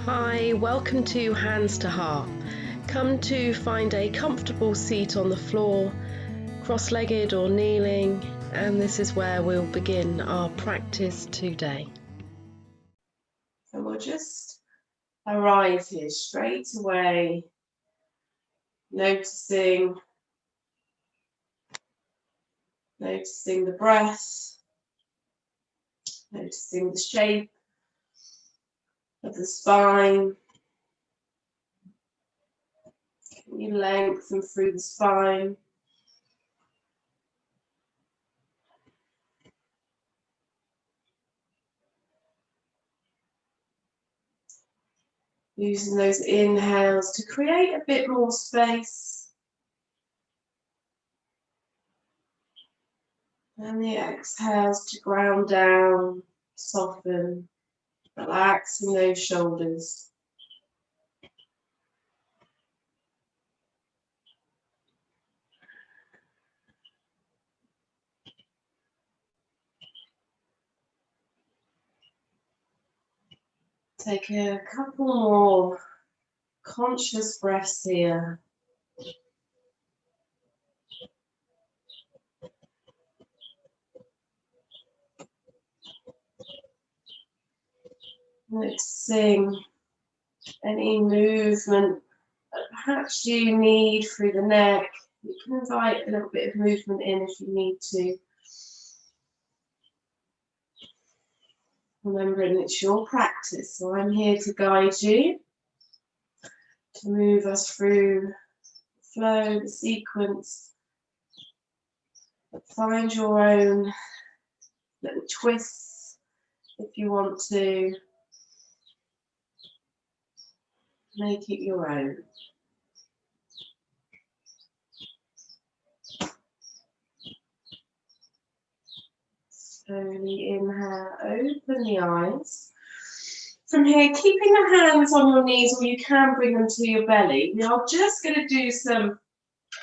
Hi, welcome to Hands to Heart. Come to find a comfortable seat on the floor, cross-legged or kneeling, and this is where we'll begin our practice today. And we'll just arrive here straight away, noticing the breath, noticing the shape of the spine. Can you lengthen through the spine? Using those inhales to create a bit more space. And the exhales to ground down, soften, relaxing those shoulders. Take a couple more conscious breaths here. Noticing any movement that perhaps you need through the neck. You can invite a little bit of movement in if you need to. Remembering it's your practice, so I'm here to guide you, to move us through the flow, the sequence. Find your own little twists if you want to. Make it your own. Slowly inhale, open the eyes. From here, keeping the hands on your knees, or you can bring them to your belly. Now, I'm just going to do some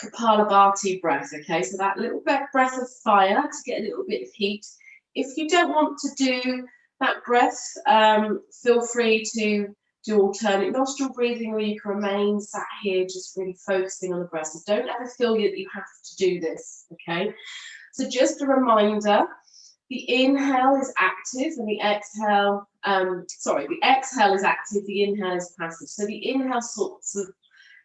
kapalbhati breath, okay? So that little breath of fire to get a little bit of heat. If you don't want to do that breath, feel free to do alternate nostril breathing, or you can remain sat here just really focusing on the breath. So don't ever feel that you have to do this, okay? So just a reminder, the inhale is active and the exhale, the exhale is active, the inhale is passive. So the inhale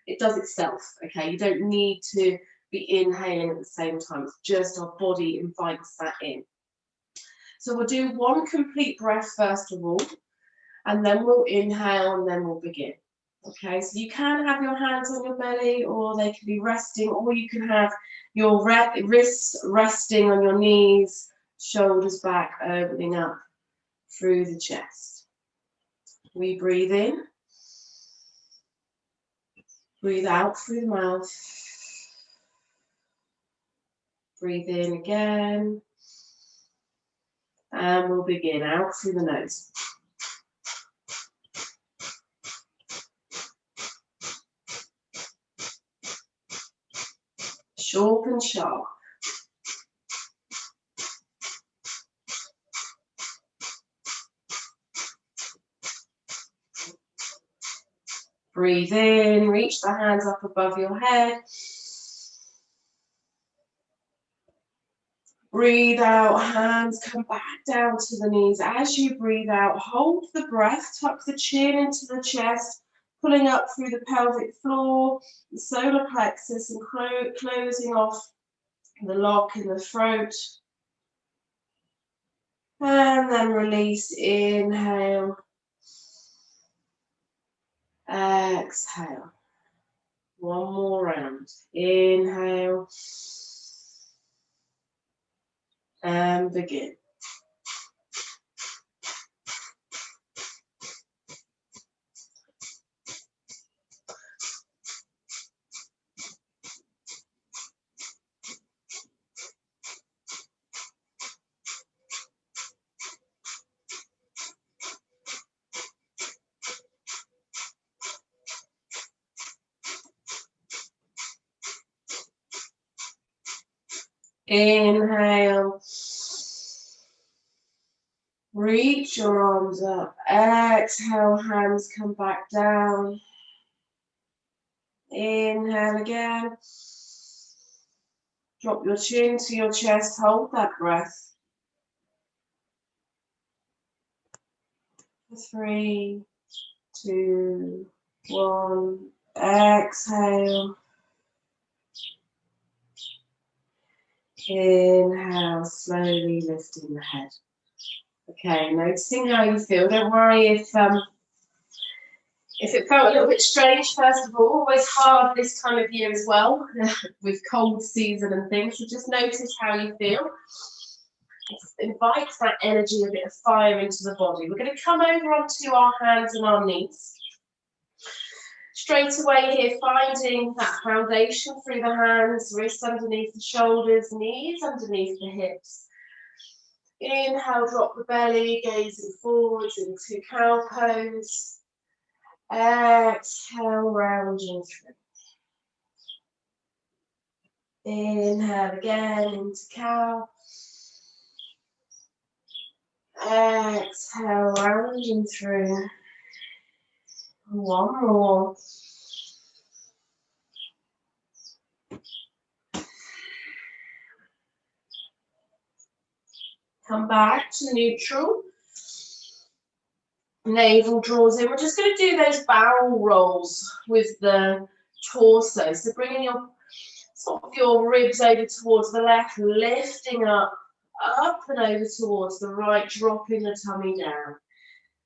it does itself, okay? You don't need to be inhaling at the same time. It's just our body invites that in. So we'll do one complete breath first of all, and then we'll inhale and then we'll begin. Okay, so you can have your hands on your belly, or they can be resting, or you can have your wrists resting on your knees, shoulders back, opening up through the chest. We breathe in. Breathe out through the mouth. Breathe in again. And we'll begin out through the nose. Short and sharp. Breathe in, reach the hands up above your head. Breathe out, hands come back down to the knees. As you breathe out, hold the breath, tuck the chin into the chest, pulling up through the pelvic floor, the solar plexus, and closing off the lock in the throat. And then release, inhale, exhale. One more round. Inhale. And begin. Inhale. Reach your arms up. Exhale, hands come back down. Inhale again. Drop your chin to your chest. Hold that breath. 3, 2, 1. Exhale. Inhale, slowly lifting the head. Okay, noticing how you feel. Don't worry if it felt a little bit strange, first of all. Always hard this time of year as well, with cold season and things. So just notice how you feel. Invite that energy, a bit of fire into the body. We're going to come over onto our hands and our knees. Straight away here, finding that foundation through the hands, wrists underneath the shoulders, knees underneath the hips. Inhale, drop the belly, gazing forwards into cow pose. Exhale, rounding through. Inhale again into cow. Exhale, rounding through. One more. Come back to neutral. Navel draws in. We're just going to do those barrel rolls with the torso. So bringing your sort of your ribs over towards the left, lifting up and over towards the right, dropping the tummy down.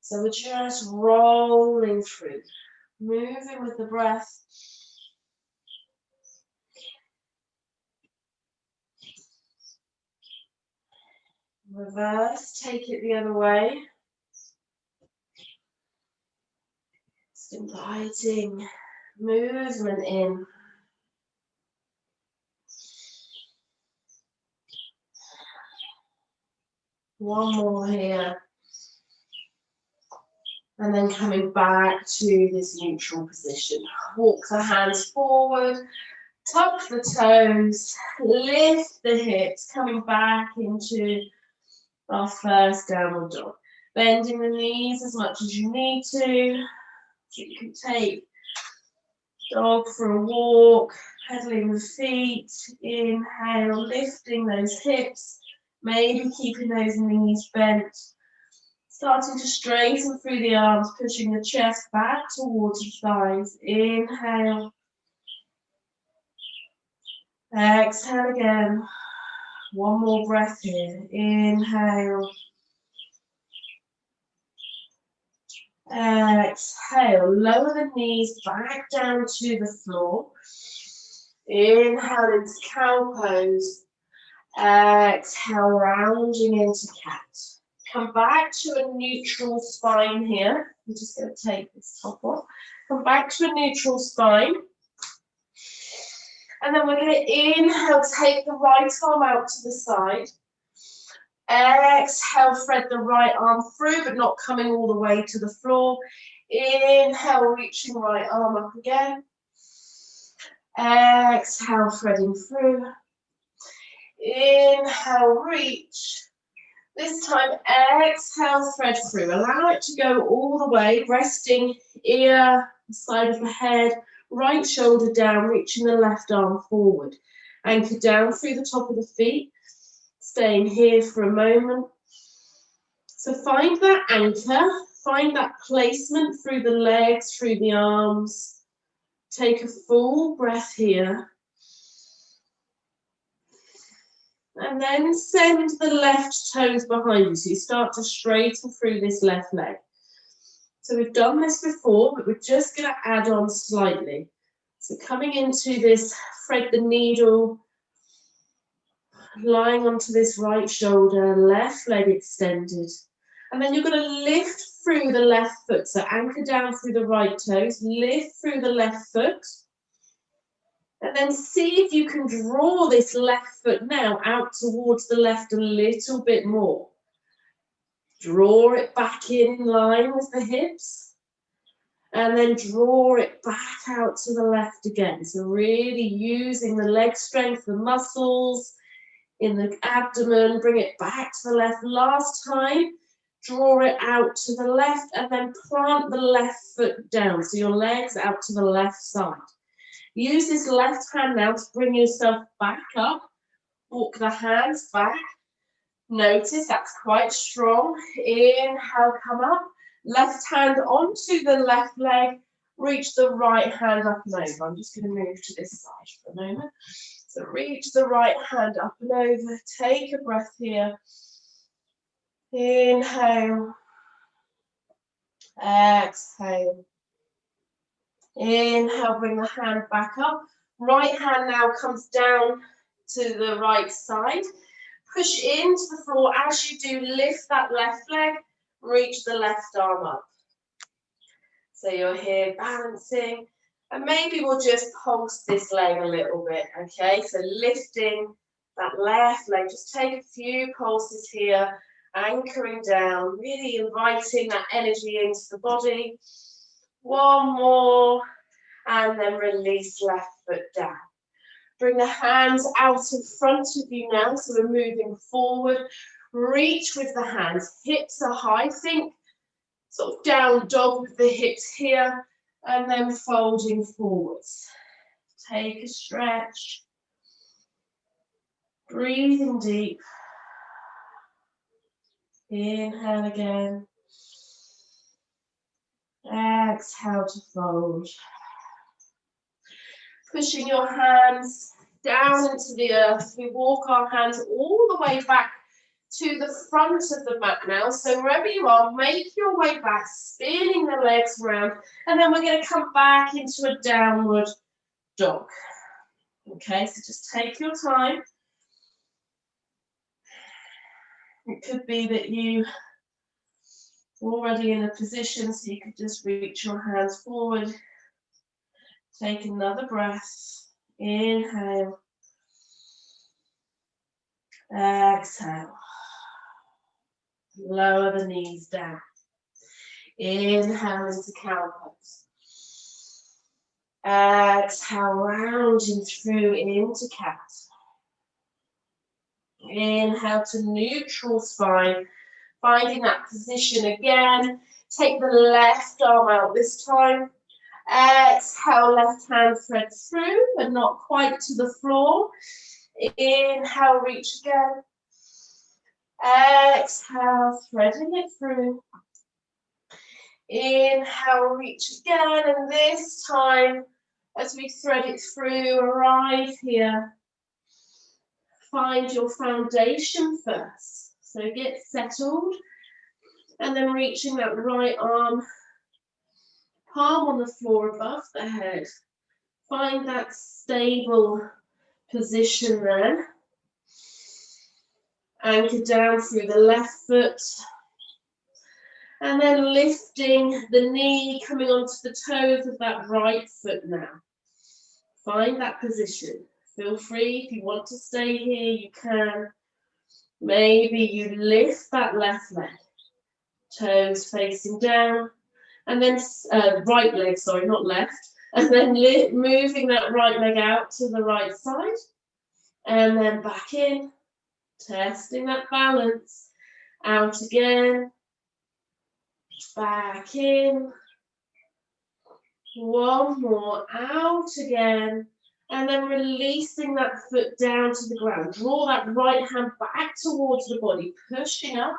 So we're just rolling through, moving with the breath. Reverse, take it the other way. Just inviting movement in. One more here. And then coming back to this neutral position. Walk the hands forward, tuck the toes, lift the hips, coming back into our first downward dog. Bending the knees as much as you need to. So you can take dog for a walk, pedaling the feet, inhale, lifting those hips, maybe keeping those knees bent. Starting to straighten through the arms, pushing the chest back towards the thighs. Inhale. Exhale again. One more breath here. Inhale. Exhale. Lower the knees back down to the floor. Inhale into cow pose. Exhale, rounding into cat. Come back to a neutral spine here. I'm just going to take this top off. Come back to a neutral spine. And then we're going to inhale, take the right arm out to the side. Exhale, thread the right arm through, but not coming all the way to the floor. Inhale, reaching right arm up again. Exhale, threading through. Inhale, reach. This time, exhale, thread through. Allow it to go all the way, resting ear, side of the head, right shoulder down, reaching the left arm forward. Anchor down through the top of the feet, staying here for a moment. So find that anchor, find that placement through the legs, through the arms. Take a full breath here. And then send the left toes behind you. So you start to straighten through this left leg. So we've done this before, but we're just going to add on slightly. So coming into this, thread the needle, lying onto this right shoulder, left leg extended. And then you're going to lift through the left foot. So anchor down through the right toes, lift through the left foot. And then see if you can draw this left foot now out towards the left a little bit more. Draw it back in line with the hips. And then draw it back out to the left again. So really using the leg strength, the muscles in the abdomen. Bring it back to the left. Last time, Draw it out to the left and then plant the left foot down. So your legs out to the left side. Use this left hand now to bring yourself back up. Walk the hands back. Notice that's quite strong. Inhale, come up. Left hand onto the left leg. Reach the right hand up and over. I'm just going to move to this side for a moment. So reach the right hand up and over. Take a breath here. Inhale. Exhale. Inhale, bring the hand back up. Right hand now comes down to the right side. Push into the floor. As you do, lift that left leg. Reach the left arm up. So you're here balancing. And maybe we'll just pulse this leg a little bit, okay? So lifting that left leg. Just take a few pulses here. Anchoring down. Really inviting that energy into the body. One more. And then release left foot down. Bring the hands out in front of you now. So we're moving forward. Reach with the hands. Hips are high. Think sort of down dog with the hips here. And then folding forwards. Take a stretch. Breathing deep. Inhale again. Exhale to fold. Pushing your hands down into the earth. We walk our hands all the way back to the front of the mat now. So wherever you are, make your way back, spinning the legs around. And then we're going to come back into a downward dog. Okay, so just take your time. It could be that you are already in a position, so you could just reach your hands forward. Take another breath. Inhale. Exhale. Lower the knees down. Inhale into cow pose. Exhale, rounding through into cat. Inhale to neutral spine. Finding that position again. Take the left arm out this time. Exhale, left hand thread through, but not quite to the floor. Inhale, reach again. Exhale, threading it through. Inhale, reach again, and this time, as we thread it through, arrive here. Find your foundation first. So get settled, and then reaching that right arm, palm on the floor above the head. Find that stable position there. Anchor down through the left foot. And then lifting the knee, coming onto the toes of that right foot now. Find that position. Feel free, if you want to stay here, you can. Maybe you lift that left leg. Toes facing down. And then right leg, sorry, not left. And then moving that right leg out to the right side. And then back in. Testing that balance. Out again. Back in. One more. Out again. And then releasing that foot down to the ground. Draw that right hand back towards the body. Pushing up.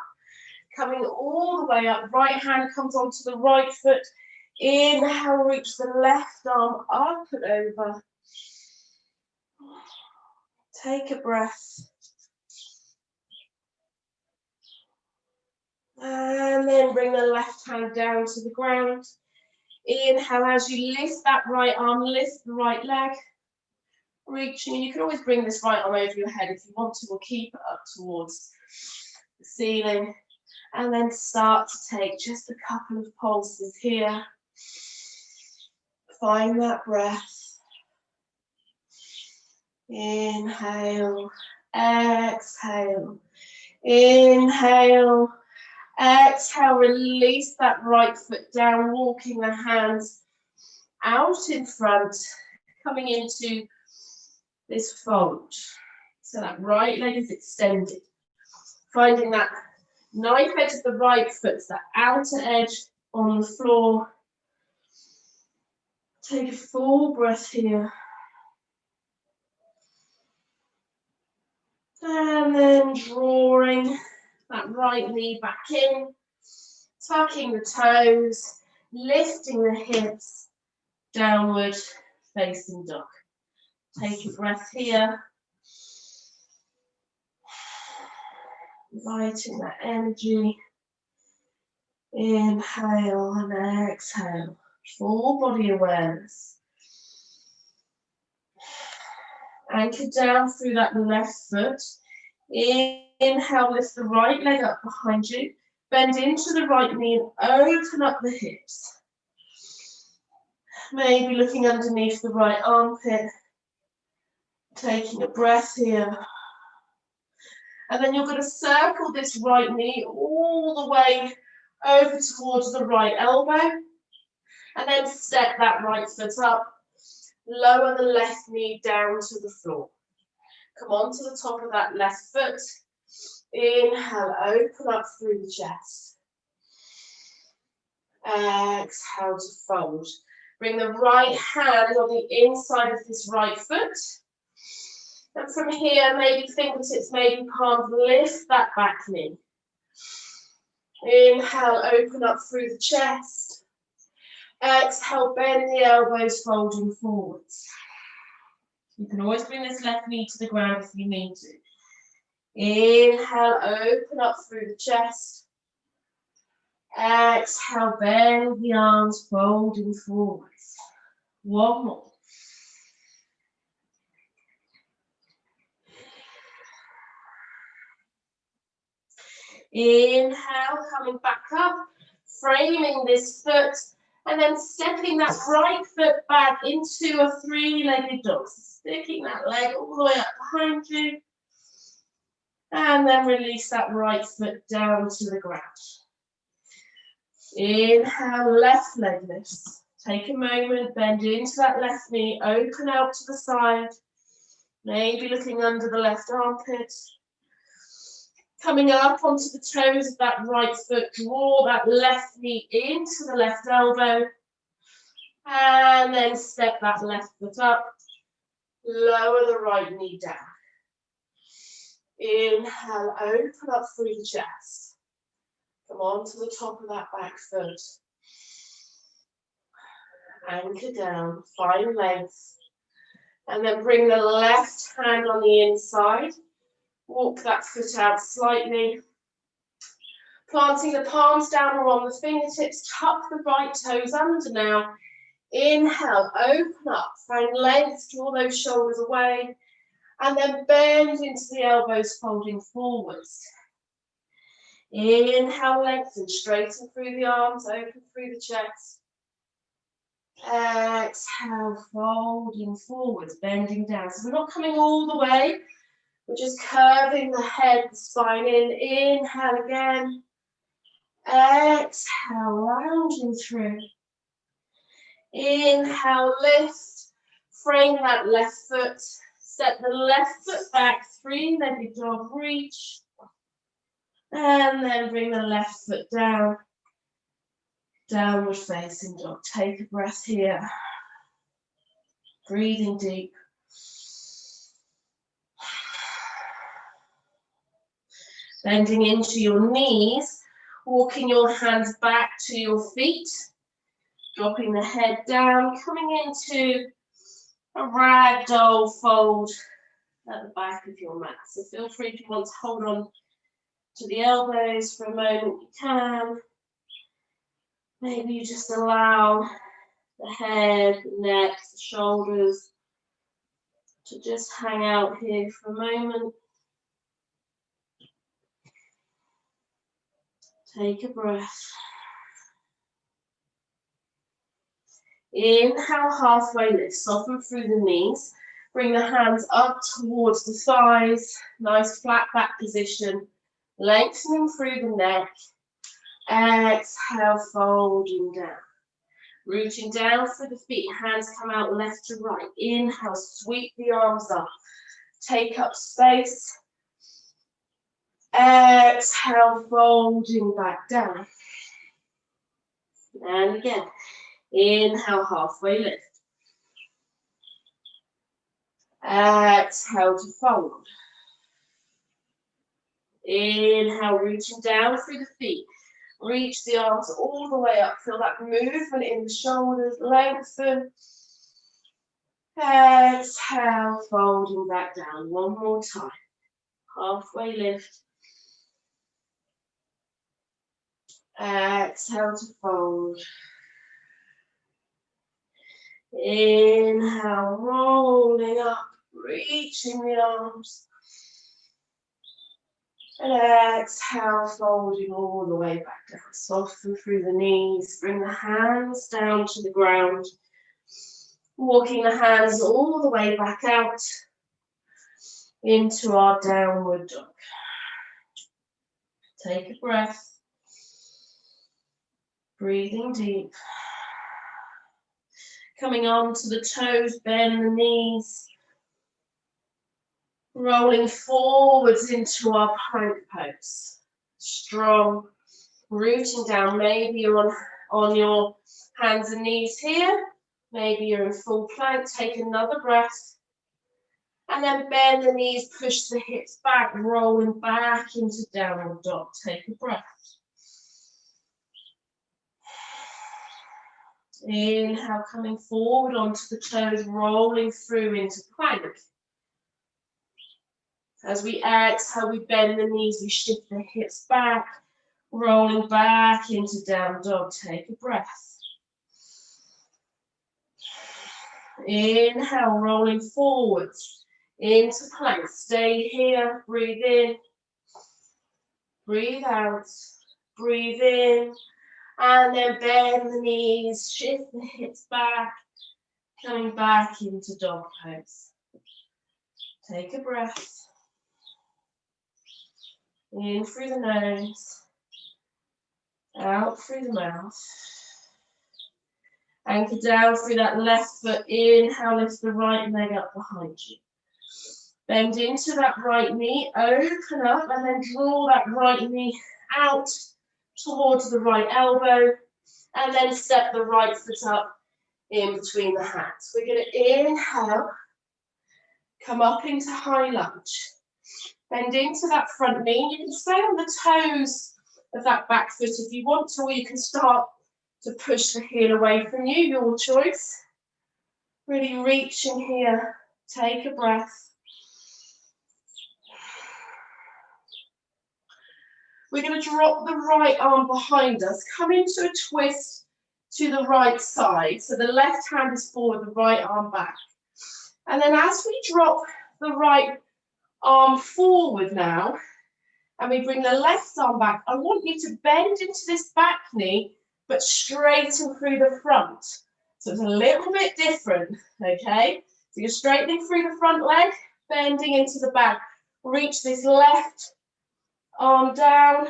Coming all the way up. Right hand comes onto the right foot. Inhale, reach the left arm up and over. Take a breath. And then bring the left hand down to the ground. Inhale, as you lift that right arm, lift the right leg. Reaching, you can always bring this right arm over your head if you want to, or keep it up towards the ceiling. And then start to take just a couple of pulses here. Find that breath. Inhale, exhale. Inhale, exhale. Release that right foot down, walking the hands out in front, coming into this fold. So that right leg is extended. Finding that Knife edge of the right foot, that outer edge on the floor. Take a full breath here. And then drawing that right knee back in, tucking the toes, lifting the hips, downward facing dog. Take a breath here. Inviting that energy. Inhale and exhale. Full body awareness. Anchor down through that left foot. Inhale, lift the right leg up behind you. Bend into the right knee and open up the hips. Maybe looking underneath the right armpit. Taking a breath here. And then you're going to circle this right knee all the way over towards the right elbow. And then step that right foot up. Lower the left knee down to the floor. Come on to the top of that left foot. Inhale, open up through the chest. Exhale to fold. Bring the right hand on the inside of this right foot. And from here, maybe fingertips, maybe palms, lift that back knee. Inhale, open up through the chest. Exhale, bend the elbows, folding forwards. You can always bring this left knee to the ground if you need to. Inhale, open up through the chest. Exhale, bend the arms, folding forwards. One more. Inhale, coming back up, framing this foot, and then stepping that right foot back into a three-legged dog. Sticking that leg all the way up behind you. And then release that right foot down to the ground. Inhale, left leg lifts. Take a moment, bend into that left knee, open out to the side. Maybe looking under the left armpit. Coming up onto the toes of that right foot, draw that left knee into the left elbow. And then step that left foot up. Lower the right knee down. Inhale, open up through the chest. Come on to the top of that back foot. Anchor down, find length. And then bring the left hand on the inside. Walk that foot out slightly. Planting the palms down or on the fingertips, tuck the right toes under now. Inhale, open up, find length, draw those shoulders away. And then bend into the elbows, folding forwards. Inhale, lengthen, straighten through the arms, open through the chest. Exhale, folding forwards, bending down. So we're not coming all the way. We're just curving the head, the spine in. Inhale again. Exhale, rounding through. Inhale, lift. Frame that left foot. Step the left foot back, three-legged dog, reach. And then bring the left foot down. Downward facing dog. Take a breath here. Breathing deep. Bending into your knees, walking your hands back to your feet, dropping the head down, coming into a ragdoll fold at the back of your mat. So feel free if you want to hold on to the elbows for a moment, you can. Maybe you just allow the head, the neck, the shoulders to just hang out here for a moment. Take a breath. Inhale, halfway lift, soften through the knees. Bring the hands up towards the thighs. Nice flat back position. Lengthening through the neck. Exhale, folding down. Rooting down through the feet. Hands come out left to right. Inhale, sweep the arms up. Take up space. Exhale, folding back down. And again, inhale, halfway lift. Exhale to fold. Inhale, reaching down through the feet. Reach the arms all the way up. Feel that movement in the shoulders. Lengthen. Exhale, folding back down. One more time. Halfway lift. Exhale to fold. Inhale, rolling up, reaching the arms. And exhale, folding all the way back down. Soften through the knees. Bring the hands down to the ground. Walking the hands all the way back out into our downward dog. Take a breath. Breathing deep. Coming on to the toes, bend the knees. Rolling forwards into our plank pose. Strong. Rooting down. Maybe you're on your hands and knees here. Maybe you're in full plank. Take another breath. And then bend the knees, push the hips back, rolling back into downward dog. Take a breath. Inhale, coming forward onto the toes, rolling through into plank. As we exhale, we bend the knees, we shift the hips back, rolling back into down dog. Take a breath. Inhale, rolling forwards into plank. Stay here, breathe in, breathe out, breathe in. And then bend the knees, shift the hips back, coming back into dog pose. Take a breath. In through the nose, out through the mouth. Anchor down through that left foot. Inhale, lift the right leg up behind you. Bend into that right knee, open up, and then draw that right knee out towards the right elbow, and then step the right foot up in between the hands. We're going to inhale, come up into high lunge, bend into that front knee. You can stay on the toes of that back foot if you want to, or you can start to push the heel away from you, your choice. Really reaching here, take a breath. We're going to drop the right arm behind us, come into a twist to the right side. So the left hand is forward, the right arm back. And then as we drop the right arm forward now, and we bring the left arm back, I want you to bend into this back knee, but straighten through the front. So it's a little bit different, okay? So you're straightening through the front leg, bending into the back. Reach this left arm down,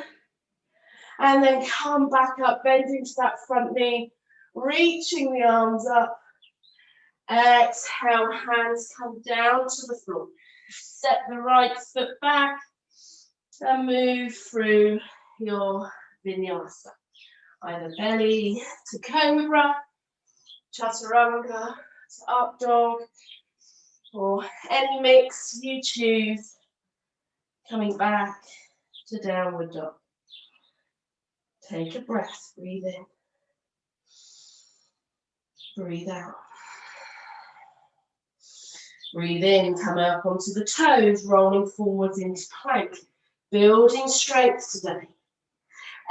and then come back up, bend into that front knee, reaching the arms up. Exhale, hands come down to the floor. Step the right foot back and move through your vinyasa. Either belly to cobra, chaturanga to up dog, or any mix you choose. Coming back to downward dog. Take a breath, breathe in, breathe out. Breathe in, come up onto the toes, rolling forwards into plank, building strength today.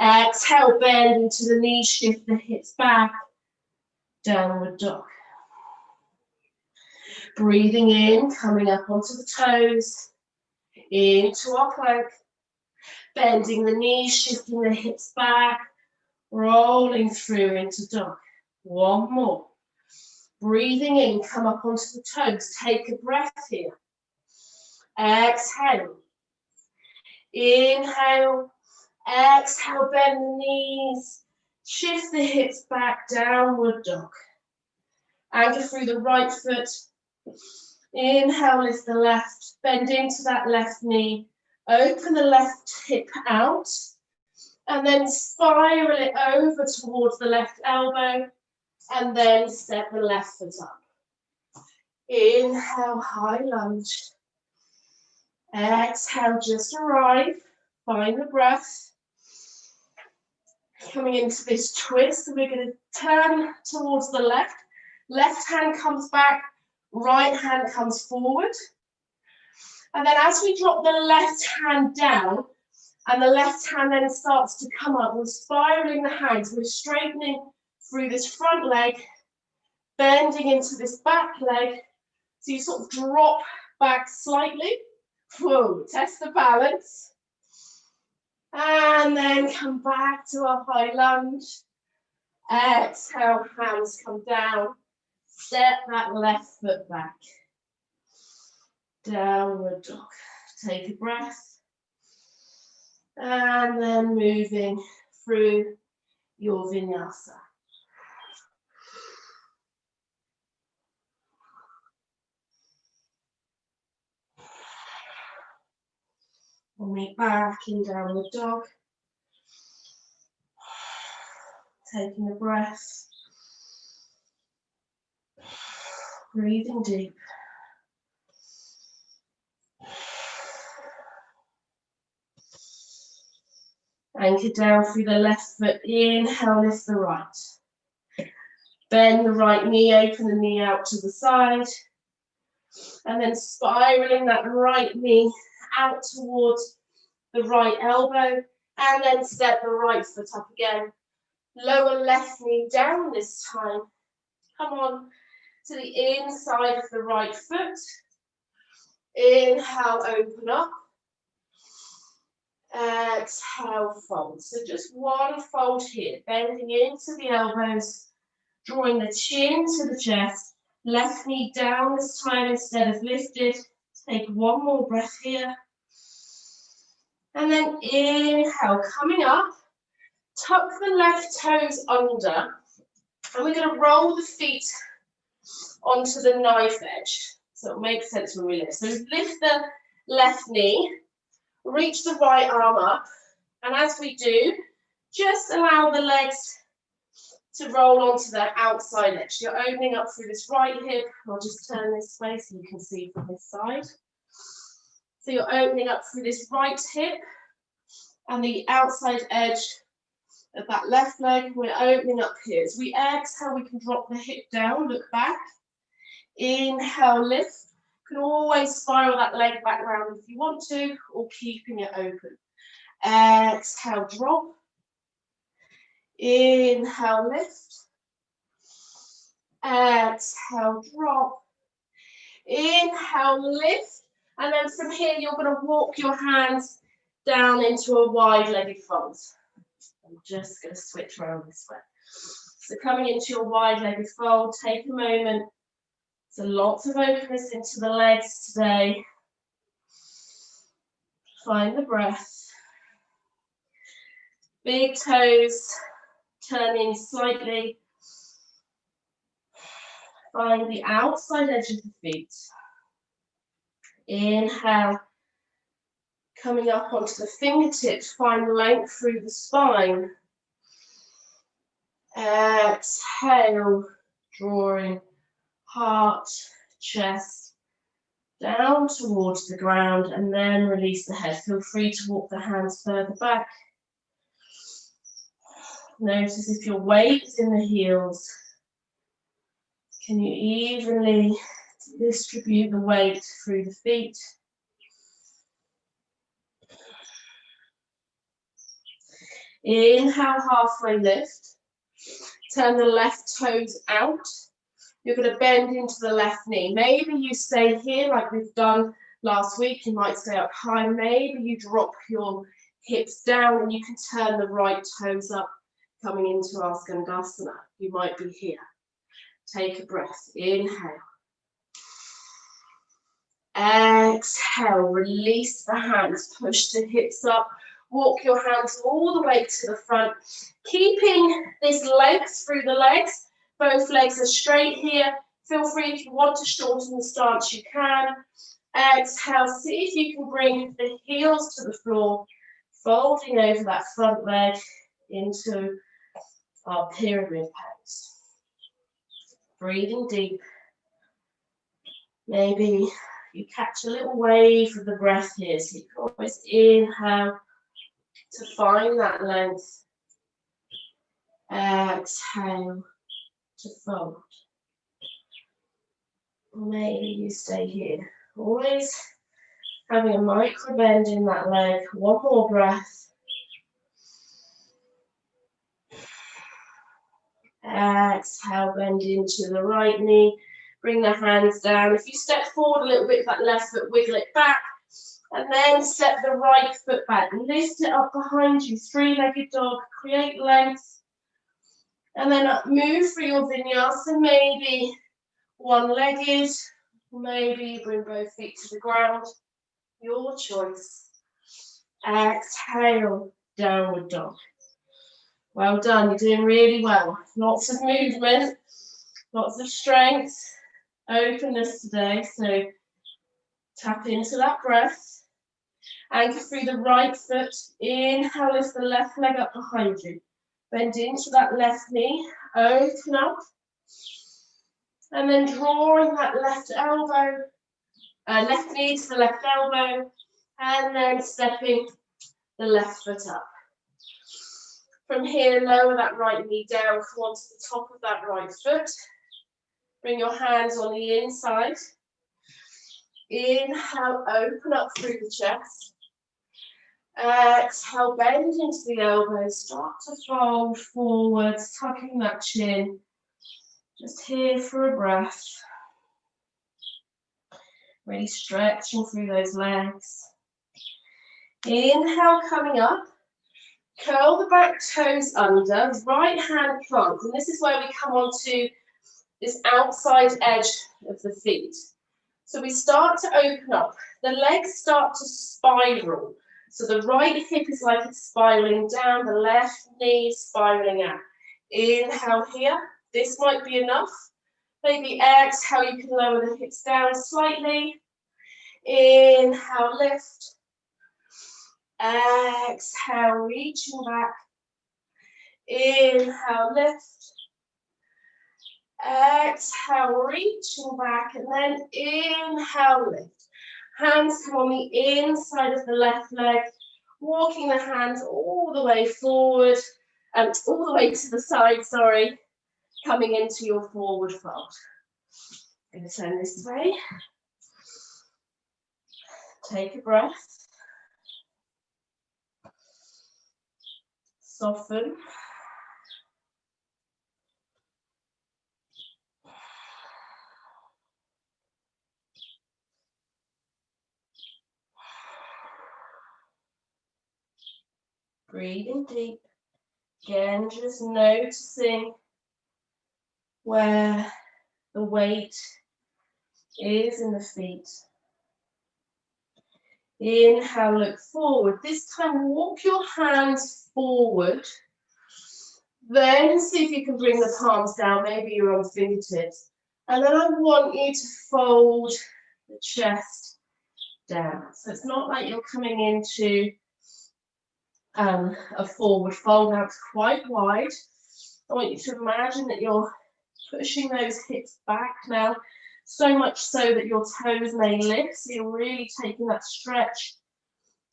Exhale, bend into the knees, shift the hips back, downward dog. Breathing in, coming up onto the toes, into our plank, bending the knees, shifting the hips back, rolling through into dog. One more. Breathing in, come up onto the toes, take a breath here. Exhale. Inhale. Exhale, bend the knees, shift the hips back, downward dog. Anchor through the right foot. Inhale, lift the left, bend into that left knee, Open the left hip out and then spiral it over towards the left elbow and then step the left foot up. Inhale, high lunge. Exhale, just arrive. Find the breath. Coming into this twist, we're going to turn towards the left. Left hand comes back, right hand comes forward. And then as we drop the left hand down, and the left hand then starts to come up, we're spiraling the hands, we're straightening through this front leg, bending into this back leg. So you sort of drop back slightly. Whoa, test the balance. And then come back to a high lunge. Exhale, hands come down. Step that left foot back. Downward dog. Take a breath. And then moving through your vinyasa. We'll meet back in downward dog. Taking a breath. Breathing deep. Anchor down through the left foot. Inhale, lift the right. Bend the right knee, open the knee out to the side. And then spiraling that right knee out towards the right elbow. And then step the right foot up again. Lower left knee down this time. Come on to the inside of the right foot. Inhale, open up. Exhale, fold. So just one fold here, bending into the elbows, drawing the chin to the chest, left knee down this time instead of lifted. Take one more breath here. And then inhale, coming up, tuck the left toes under, and we're going to roll the feet onto the knife edge. So it makes sense when we lift. So lift the left knee, reach the right arm up, and as we do, just allow the legs to roll onto the outside edge. You're opening up through this right hip. I'll just turn this way so you can see from this side. So you're opening up through this right hip and the outside edge of that left leg. We're opening up here. As we exhale, we can drop the hip down, look back. Inhale, lift. You can always spiral that leg back round if you want to, or keeping it open. Exhale, drop. Inhale, lift. Exhale, drop. Inhale, lift. And then from here, you're going to walk your hands down into a wide-legged fold. I'm just going to switch around this way. So coming into your wide-legged fold, take a moment. So lots of openness into the legs today. Find the breath. Big toes turning slightly. Find the outside edge of the feet. Inhale. Coming up onto the fingertips, find length through the spine. Exhale, drawing heart, chest down towards the ground, and then release the head. Feel free to walk the hands further back. Notice if your weight is in the heels. Can you evenly distribute the weight through the feet? Inhale, halfway lift. Turn the left toes out. You're going to bend into the left knee. Maybe you stay here like we've done last week. You might stay up high. Maybe you drop your hips down and you can turn the right toes up, coming into our Skandasana. You might be here. Take a breath. Inhale. Exhale. Release the hands. Push the hips up. Walk your hands all the way to the front. Keeping this length through the legs. Both legs are straight here. Feel free if you want to shorten the stance, you can. Exhale, see if you can bring the heels to the floor, folding over that front leg into our pyramid pose. Breathing deep. Maybe you catch a little wave of the breath here, so you can always inhale to find that length. Exhale to fold. Maybe you stay here. Always having a micro bend in that leg. One more breath. Exhale, bend into the right knee. Bring the hands down. If you step forward a little bit, that left foot, wiggle it back. And then step the right foot back. Lift it up behind you. Three-legged dog. Create length. And then move through your vinyasa. Maybe one-legged. Maybe bring both feet to the ground. Your choice. Exhale, downward dog. Well done, you're doing really well. Lots of movement, lots of strength, openness today. So tap into that breath. Anchor through the right foot. Inhale, lift the left leg up behind you. Bend into that left knee. Open up. And then drawing that left elbow, left knee to the left elbow. And then stepping the left foot up. From here, lower that right knee down, come onto the top of that right foot. Bring your hands on the inside. Inhale, open up through the chest. Exhale, bend into the elbows. Start to fold forwards, tucking that chin. Just here for a breath. Really stretching through those legs. Inhale, coming up. Curl the back toes under, right hand plant, and this is where we come onto this outside edge of the feet. So we start to open up, the legs start to spiral. So the right hip is like it's spiraling down, the left knee spiraling out. Inhale here, this might be enough. Maybe exhale, you can lower the hips down slightly. Inhale, lift. Exhale, reaching back. Inhale, lift. Exhale, reaching back, and then inhale, lift. Hands come on the inside of the left leg, walking the hands all the way forward, all the way to the side, sorry, coming into your forward fold. I'm going to turn this way. Take a breath. Soften. Breathing deep. Again, just noticing where the weight is in the feet. Inhale, look forward. This time, walk your hands forward. Then see if you can bring the palms down. Maybe you're on fingertips. And then I want you to fold the chest down. So it's not like you're coming into a forward fold. Now it's quite wide. I want you to imagine that you're pushing those hips back now, so much so that your toes may lift. So you're really taking that stretch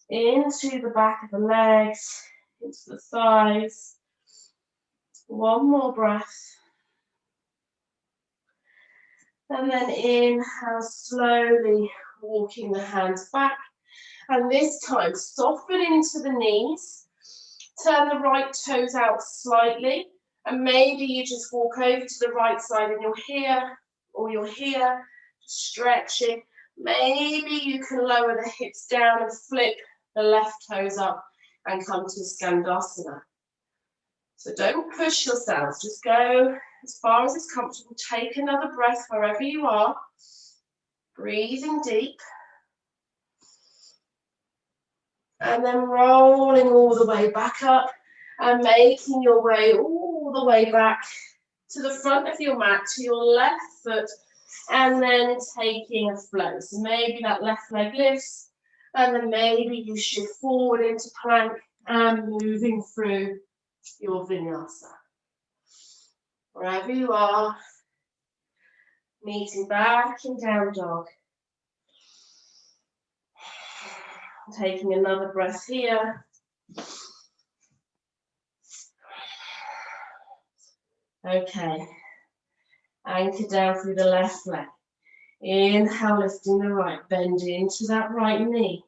into the back of the legs, into the thighs. One more breath. And then inhale, slowly walking the hands back. And this time, soften into the knees. Turn the right toes out slightly. And maybe you just walk over to the right side and you're here, or you're here, stretching. Maybe you can lower the hips down and flip the left toes up and come to Skandasana. So don't push yourselves, just go as far as it's comfortable. Take another breath wherever you are. Breathing deep. And then rolling all the way back up and making your way all the way back to the front of your mat, to your left foot. and then taking a flow. So maybe that left leg lifts, and then maybe you shift forward into plank and moving through your vinyasa. Wherever you are, meeting back in down dog. Taking another breath here. Okay. Anchor down through the left leg. Inhale, lifting the right, bend into that right knee.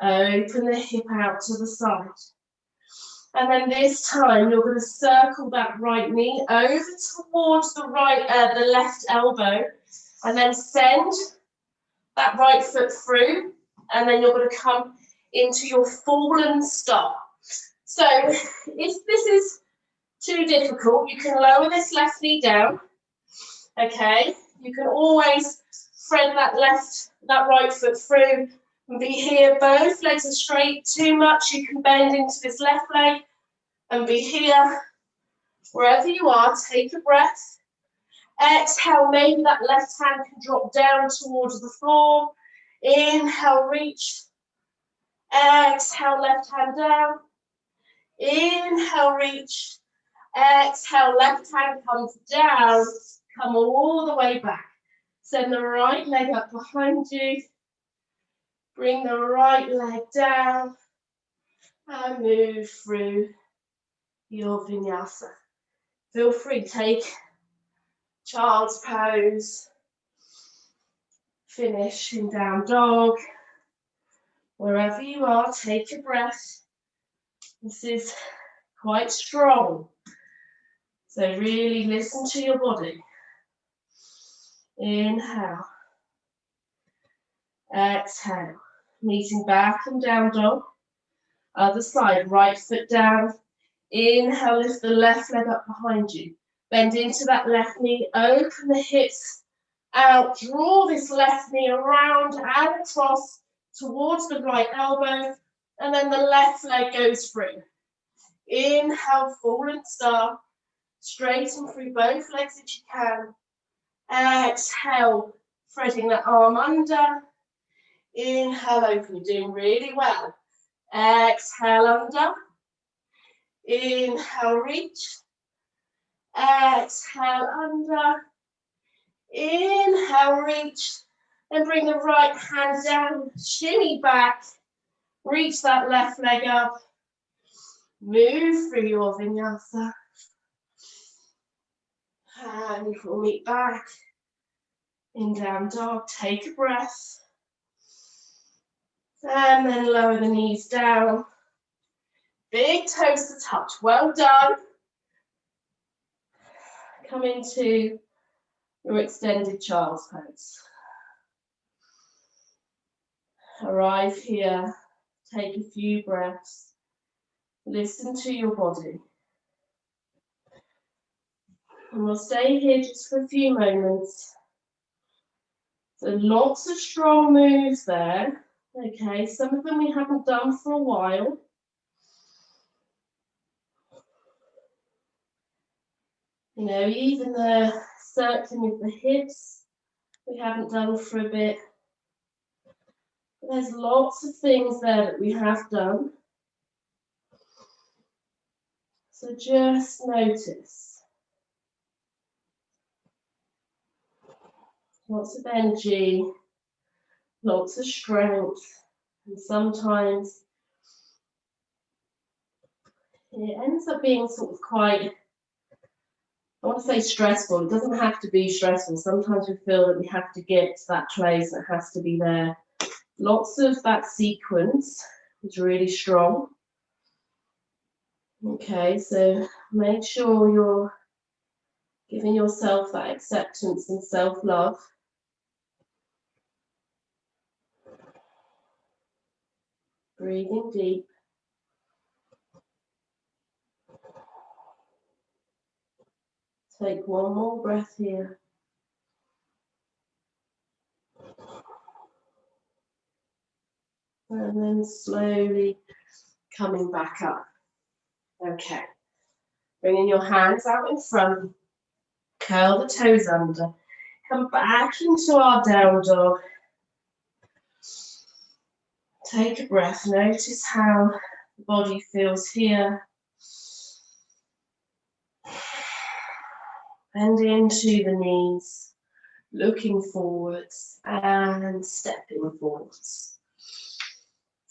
Open the hip out to the side. And then this time, you're going to circle that right knee over towards the left elbow, and then send that right foot through, and then you're going to come into your fallen star. So if this is too difficult, you can lower this left knee down. Okay, you can always thread that right foot through and be here. Both legs are straight. Too much, you can bend into this left leg and be here. Wherever you are, take a breath. Exhale, maybe that left hand can drop down towards the floor. Inhale, reach. Exhale, left hand down. Inhale, reach. Exhale, left hand comes down. Come all the way back. Send the right leg up behind you. Bring the right leg down. And move through your vinyasa. Feel free, take child's pose. Finish in down dog. Wherever you are, take a breath. This is quite strong. So really listen to your body. Inhale. Exhale. Meeting back and down dog. Other side, right foot down. Inhale, lift the left leg up behind you. Bend into that left knee, open the hips out. Draw this left knee around and across towards the right elbow. And then the left leg goes through. Inhale, fallen star. Straighten through both legs if you can. Exhale, threading that arm under. Inhale, open. You're doing really well. Exhale, under. Inhale, reach. Exhale, under. Inhale, reach. And bring the right hand down. Shimmy back. Reach that left leg up. Move through your vinyasa. And we'll meet back in down dog. Take a breath. And then lower the knees down. Big toes to touch. Well done. Come into your extended child's pose. Arrive here. Take a few breaths. Listen to your body. And we'll stay here just for a few moments. So lots of strong moves there. Okay, some of them we haven't done for a while. You know, even the circling of the hips we haven't done for a bit. But there's lots of things there that we have done. So just notice. Lots of energy, lots of strength, and sometimes it ends up being sort of quite, I want to say stressful. It doesn't have to be stressful. Sometimes we feel that we have to get to that place and it has to be there. Lots of that sequence is really strong. Okay, so make sure you're giving yourself that acceptance and self-love. Breathing deep. Take one more breath here. And then slowly coming back up. Okay. Bringing your hands out in front. Curl the toes under. Come back into our down dog. Take a breath. Notice how the body feels here. Bend into the knees, looking forwards and stepping forwards.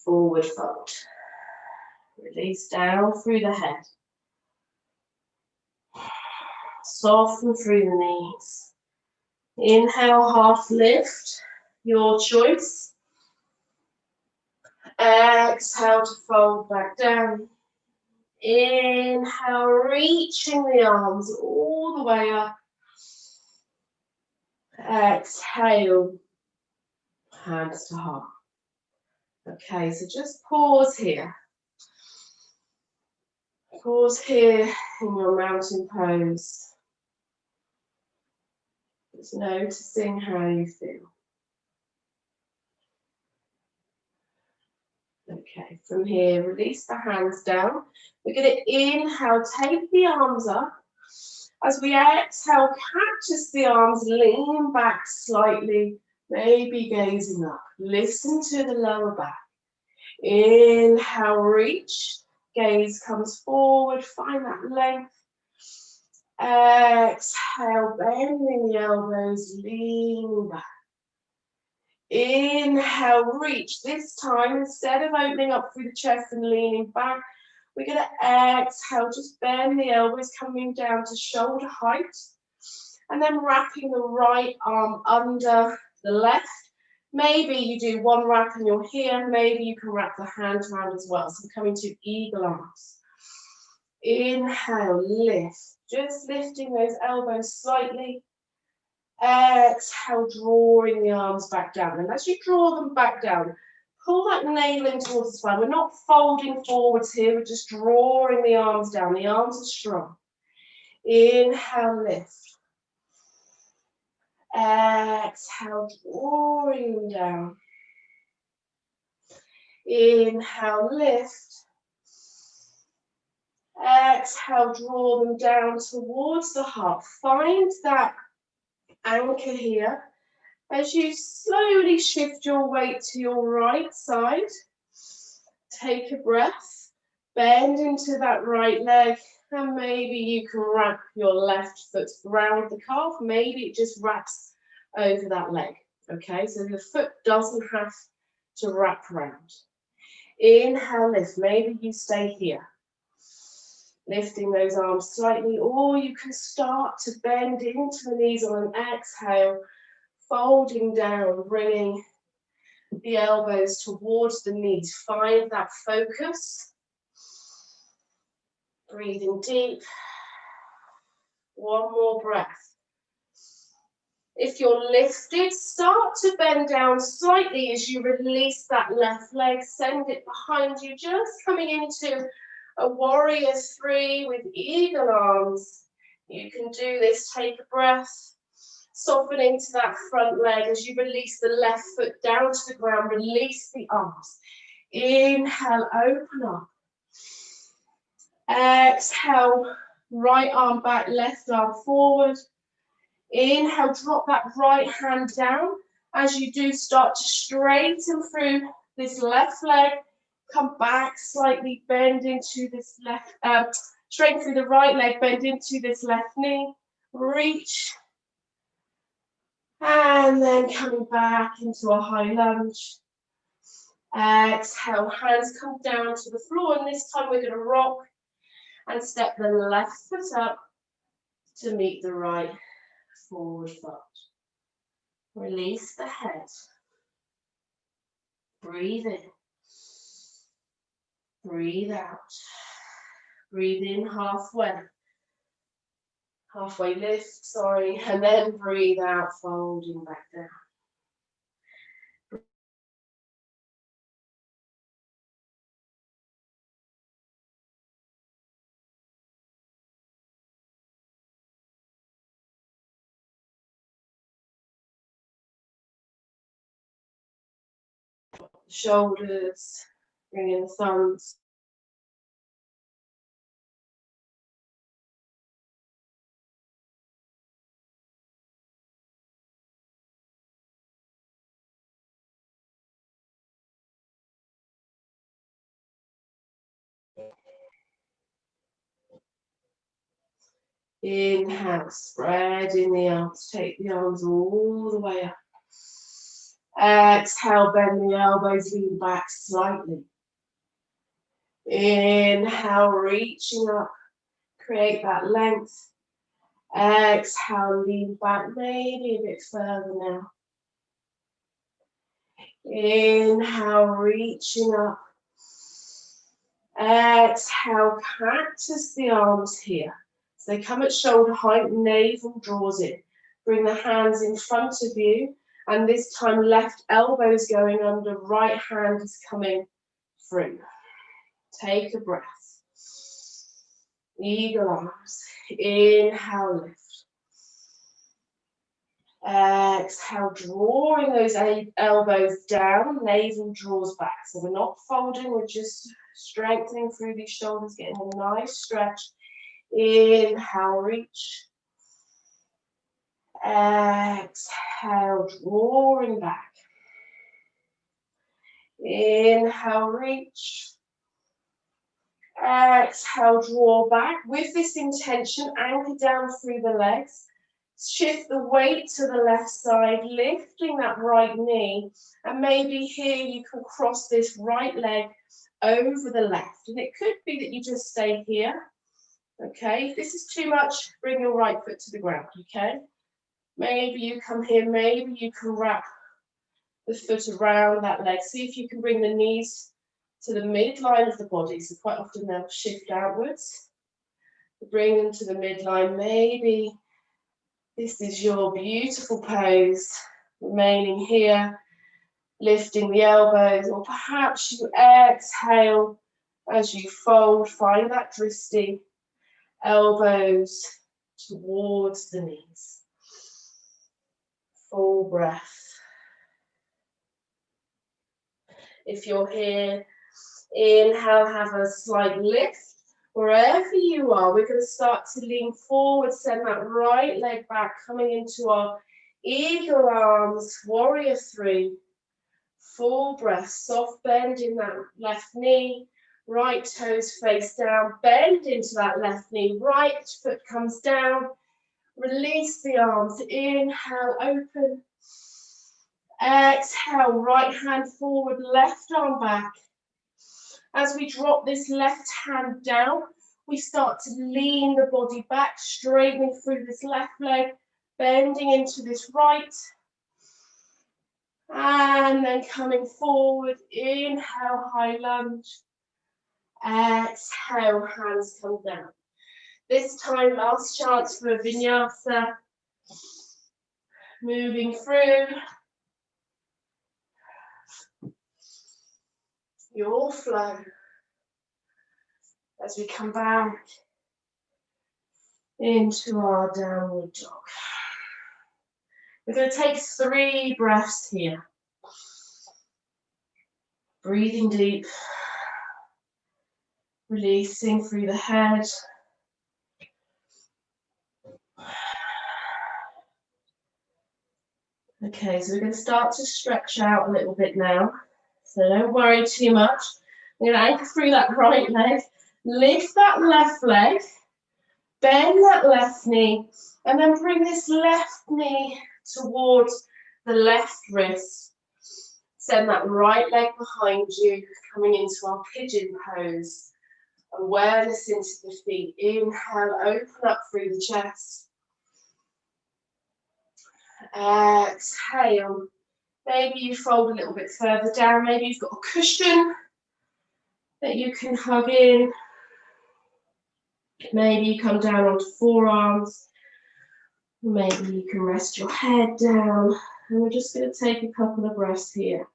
Forward fold. Release down through the head. Soften through the knees. Inhale, half lift, your choice. Exhale to fold back down. Inhale, reaching the arms all the way up. Exhale, hands to heart. Okay, so just pause here. Pause here in your mountain pose. Just noticing how you feel. Okay, from here, release the hands down. We're going to inhale, take the arms up. As we exhale, catch as the arms lean back slightly, maybe gazing up. Listen to the lower back. Inhale, reach. Gaze comes forward, find that length. Exhale, bending the elbows, leaning back. Inhale, reach. This time, instead of opening up through the chest and leaning back, we're going to exhale, just bend the elbows, coming down to shoulder height. And then wrapping the right arm under the left. Maybe you do one wrap and you're here. Maybe you can wrap the hand around as well. So coming to eagle arms. Inhale, lift. Just lifting those elbows slightly. Exhale, drawing the arms back down. And as you draw them back down, pull that navel in towards the spine. We're not folding forwards here. We're just drawing the arms down. The arms are strong. Inhale, lift. Exhale, drawing them down. Inhale, lift. Exhale, draw them down towards the heart. Find that anchor here. As you slowly shift your weight to your right side, take a breath, bend into that right leg, and maybe you can wrap your left foot around the calf. Maybe it just wraps over that leg. Okay, so the foot doesn't have to wrap around. Inhale, lift. Maybe you stay here. Lifting those arms slightly, or you can start to bend into the knees on an exhale, folding down, bringing the elbows towards the knees. Find that focus. Breathing deep. One more breath. If you're lifted, start to bend down slightly as you release that left leg. Send it behind you, just coming into a warrior three with eagle arms. You can do this. Take a breath. Soften into that front leg as you release the left foot down to the ground. Release the arms. Inhale, open up. Exhale, right arm back, left arm forward. Inhale, drop that right hand down. As you do, start to straighten through this left leg. Come back slightly, bend into this left, straighten through the right leg, bend into this left knee. Reach. And then coming back into a high lunge. Exhale, hands come down to the floor. And this time we're going to rock and step the left foot up to meet the right forward foot. Release the head. Breathe in. Breathe out. Breathe in halfway. Halfway lift, sorry. And then breathe out, folding back down. Shoulders, bring in the thumbs. Inhale, spreading the arms, take the arms all the way up. Exhale, bend the elbows, lean back slightly. Inhale, reaching up, create that length. Exhale, lean back maybe a bit further now. Inhale, reaching up. Exhale, cactus the arms here. So they come at shoulder height, navel draws in. Bring the hands in front of you, and this time left elbow's going under, right hand is coming through. Take a breath. Eagle arms. Inhale, lift. Exhale, drawing those elbows down, navel draws back. So we're not folding, we're just strengthening through these shoulders, getting a nice stretch. Inhale, reach. Exhale, drawing back. Inhale, reach. Exhale, draw back. With this intention, anchor down through the legs. Shift the weight to the left side, lifting that right knee. And maybe here you can cross this right leg over the left. And it could be that you just stay here. Okay, if this is too much, bring your right foot to the ground, okay? Maybe you come here, maybe you can wrap the foot around that leg. See if you can bring the knees to the midline of the body. So quite often they'll shift outwards. Bring them to the midline. Maybe this is your beautiful pose. Remaining here, lifting the elbows, or perhaps you exhale as you fold. Find that drishti. Elbows towards the knees. Full breath. If you're here, inhale, have a slight lift. Wherever you are, we're going to start to lean forward, send that right leg back, coming into our eagle arms, warrior three. Full breath, soft bend in that left knee. Right toes face down, bend into that left knee, right foot comes down, release the arms, inhale, open, exhale, right hand forward, left arm back. As we drop this left hand down, we start to lean the body back, straightening through this left leg, bending into this right, and then coming forward, inhale, high lunge. Exhale, hands come down. This time, last chance for a vinyasa. Moving through. Your flow. As we come back into our downward dog. We're going to take 3 breaths here. Breathing deep. Releasing through the head. Okay, so we're going to start to stretch out a little bit now. So don't worry too much. I'm going to anchor through that right leg. Lift that left leg. Bend that left knee. And then bring this left knee towards the left wrist. Send that right leg behind you, coming into our pigeon pose. Awareness into the feet. Inhale, open up through the chest. Exhale. Maybe you fold a little bit further down. Maybe you've got a cushion that you can hug in. Maybe you come down onto forearms. Maybe you can rest your head down. And we're just going to take a couple of breaths here.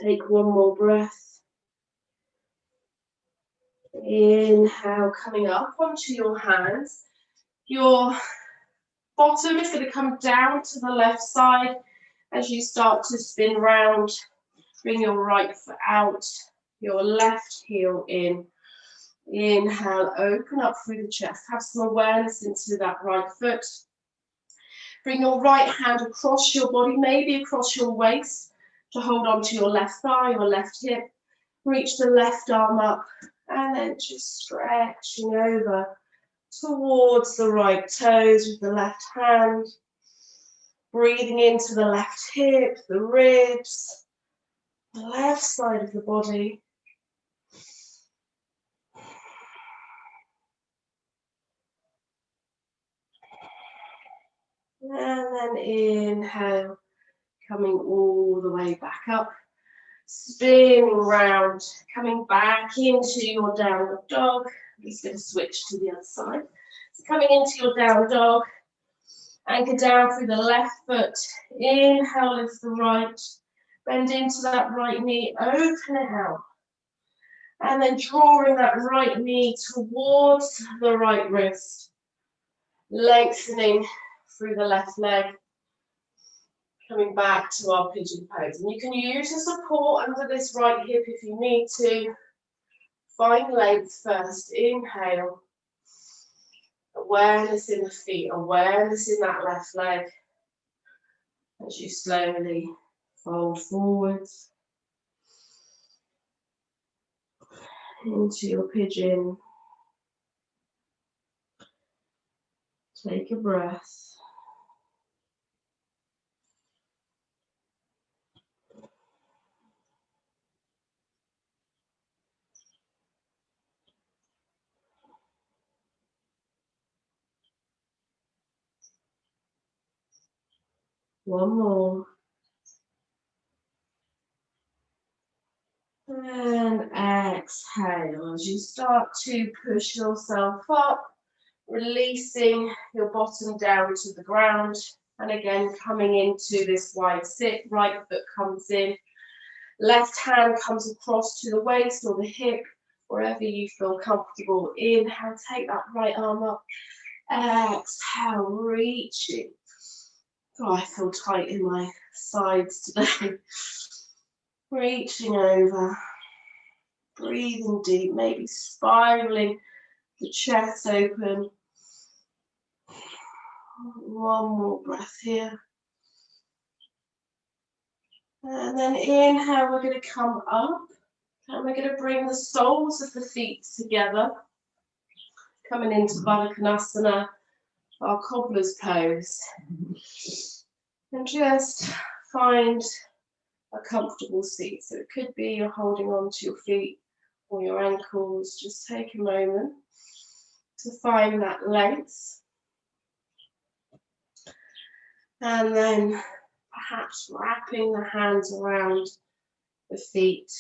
Take one more breath. Inhale, coming up onto your hands. Your bottom is going to come down to the left side as you start to spin round. Bring your right foot out. your left heel in. Inhale, open up through the chest. Have some awareness into that right foot. Bring your right hand across your body, maybe across your waist, to hold on to your left thigh or left hip. Reach the left arm up and then just stretching over towards the right toes with the left hand. Breathing into the left hip, the ribs, the left side of the body. And then inhale, coming all the way back up. Spinning round, coming back into your downward dog. I'm just going to switch to the other side. So coming into your down dog, anchor down through the left foot. Inhale, lift the right. Bend into that right knee, open it out. And then drawing that right knee towards the right wrist. Lengthening through the left leg. Coming back to our pigeon pose. And you can use the support under this right hip if you need to. Find length first. Inhale. Awareness in the feet. Awareness in that left leg. As you slowly fold forwards. Into your pigeon. Take a breath. One more. And exhale as you start to push yourself up, releasing your bottom down to the ground. And again, coming into this wide sit, right foot comes in, left hand comes across to the waist or the hip, wherever you feel comfortable. Inhale, take that right arm up. Exhale, reaching. Oh, I feel tight in my sides today. Reaching over, breathing deep, maybe spiraling the chest open. One more breath here. And then inhale, we're going to come up and we're going to bring the soles of the feet together. Coming into Baddha Konasana, our cobbler's pose. And just find a comfortable seat. So it could be you're holding on to your feet or your ankles. Just take a moment to find that length. And then perhaps wrapping the hands around the feet.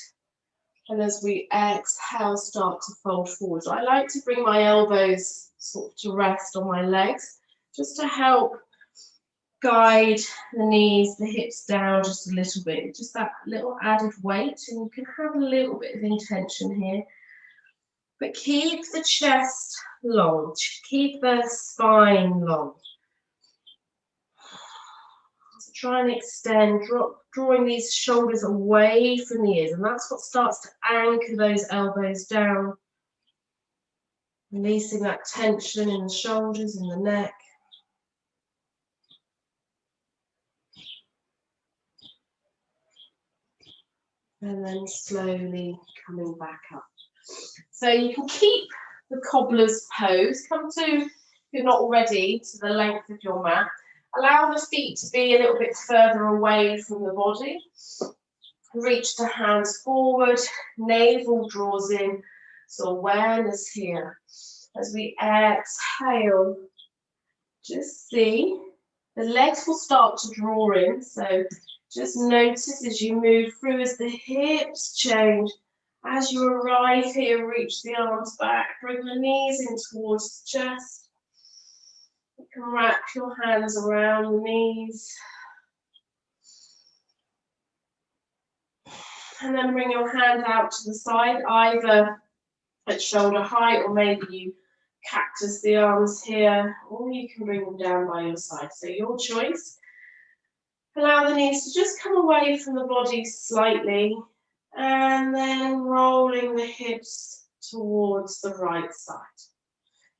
And as we exhale, start to fold forward. I like to bring my elbows sort of to rest on my legs, just to help guide the knees, the hips down just a little bit, just that little added weight, and you can have a little bit of intention here. But keep the chest long, keep the spine long. So try and extend, drawing these shoulders away from the ears, and that's what starts to anchor those elbows down. Releasing that tension in the shoulders and the neck. And then slowly coming back up. So you can keep the cobbler's pose. Come to, if you're not already, to the length of your mat. Allow the feet to be a little bit further away from the body. Reach the hands forward, navel draws in. So awareness here. As we exhale, just see the legs will start to draw in. So just notice as you move through, as the hips change, as you arrive here, reach the arms back, bring the knees in towards the chest. You can wrap your hands around the knees. And then bring your hand out to the side, either at shoulder height, or maybe you cactus the arms here, or you can bring them down by your side. So your choice. Allow the knees to just come away from the body slightly, And then rolling the hips towards the right side.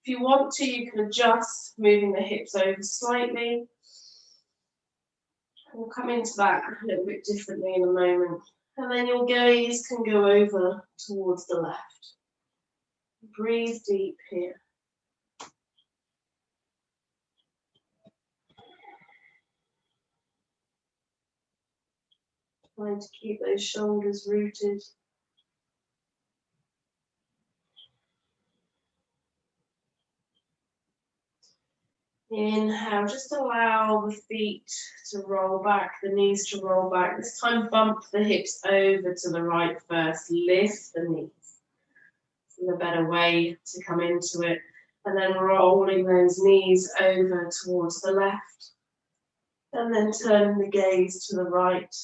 If you want to, you can adjust, moving the hips over slightly. We'll come into that a little bit differently in a moment. And then your gaze can go over towards the left. Breathe deep here. Trying to keep those shoulders rooted. Inhale, just allow the feet to roll back, the knees to roll back. This time bump the hips over to the right first, lift the knees. It's a better way to come into it. And then rolling those knees over towards the left. And then turn the gaze to the right.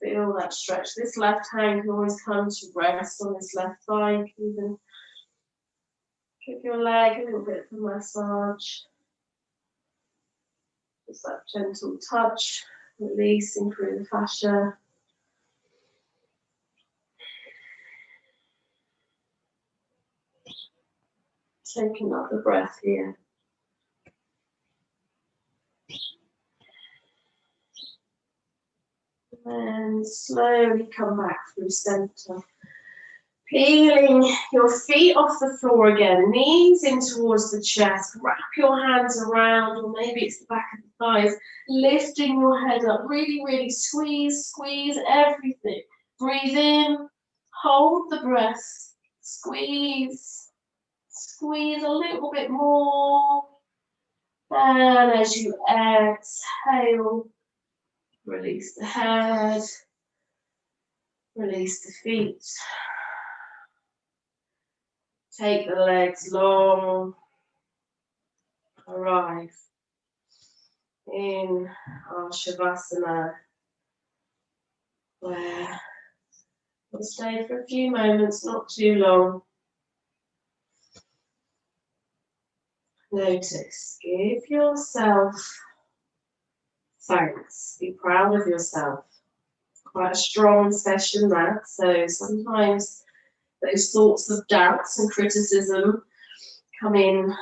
Feel that stretch. This left hand can always come to rest on this left thigh. You can even give your leg a little bit of a massage. Just that gentle touch, releasing through the fascia. Taking up the breath here. And slowly come back through center. Peeling your feet off the floor again, knees in towards the chest, wrap your hands around, or maybe it's the back of the thighs, lifting your head up, really, really squeeze everything. Breathe in, hold the breath, squeeze a little bit more, and as you exhale, release the head, release the feet. Take the legs long, arrive in our Shavasana, where we'll stay for a few moments, not too long. Notice, give yourself thanks, be proud of yourself. Quite a strong session that, so sometimes those thoughts of doubts and criticism come in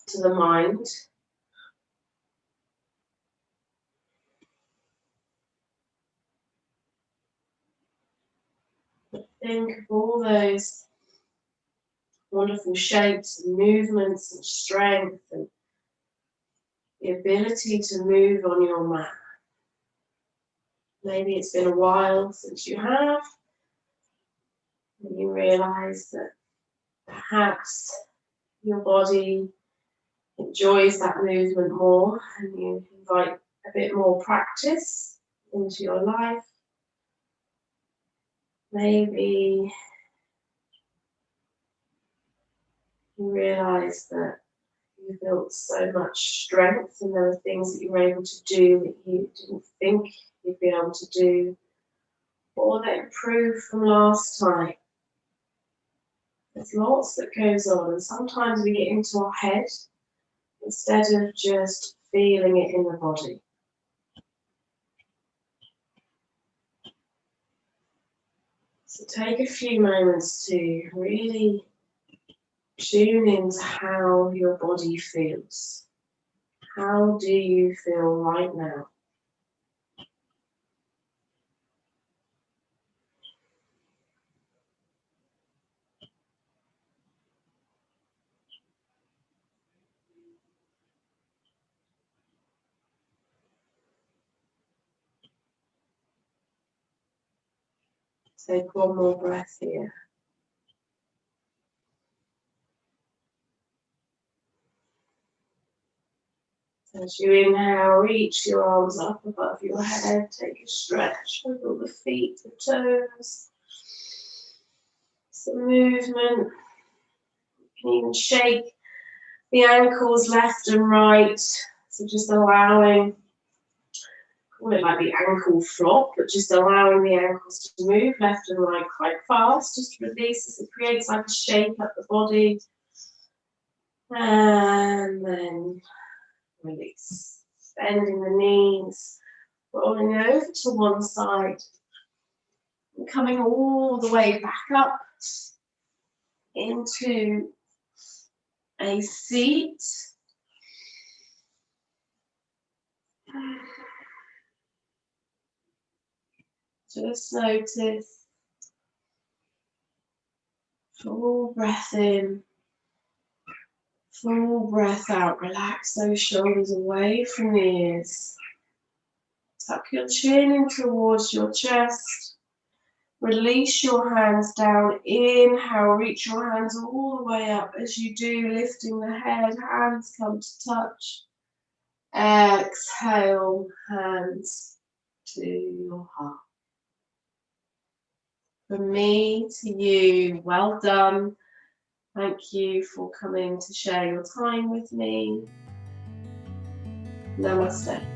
to the mind. But think of all those wonderful shapes and movements and strength and the ability to move on your mat. Maybe it's been a while since you have, and you realize that perhaps your body enjoys that movement more, and you invite a bit more practice into your life. Maybe you realize that you built so much strength and there were things that you were able to do that you didn't think you'd be able to do, or that improved from last time. There's lots that goes on, and sometimes we get into our head instead of just feeling it in the body. So take a few moments to really tune into how your body feels. How do you feel right now? Take one more breath here. As you inhale, reach your arms up above your head, take a stretch, wiggle the feet, the toes, some movement. You can even shake the ankles left and right, so just allowing, call it like the ankle flop, but just allowing the ankles to move left and right quite fast, just releases, it creates like a shape up the body, and then release. Bending the knees, rolling over to one side, And coming all the way back up into a seat. Just notice, full breath in, full breath out. Relax those shoulders away from the ears. Tuck your chin in towards your chest. Release your hands down. Inhale, reach your hands all the way up. As you do, lifting the head, hands come to touch. Exhale, hands to your heart. From me to you, well done. Thank you for coming to share your time with me. Namaste.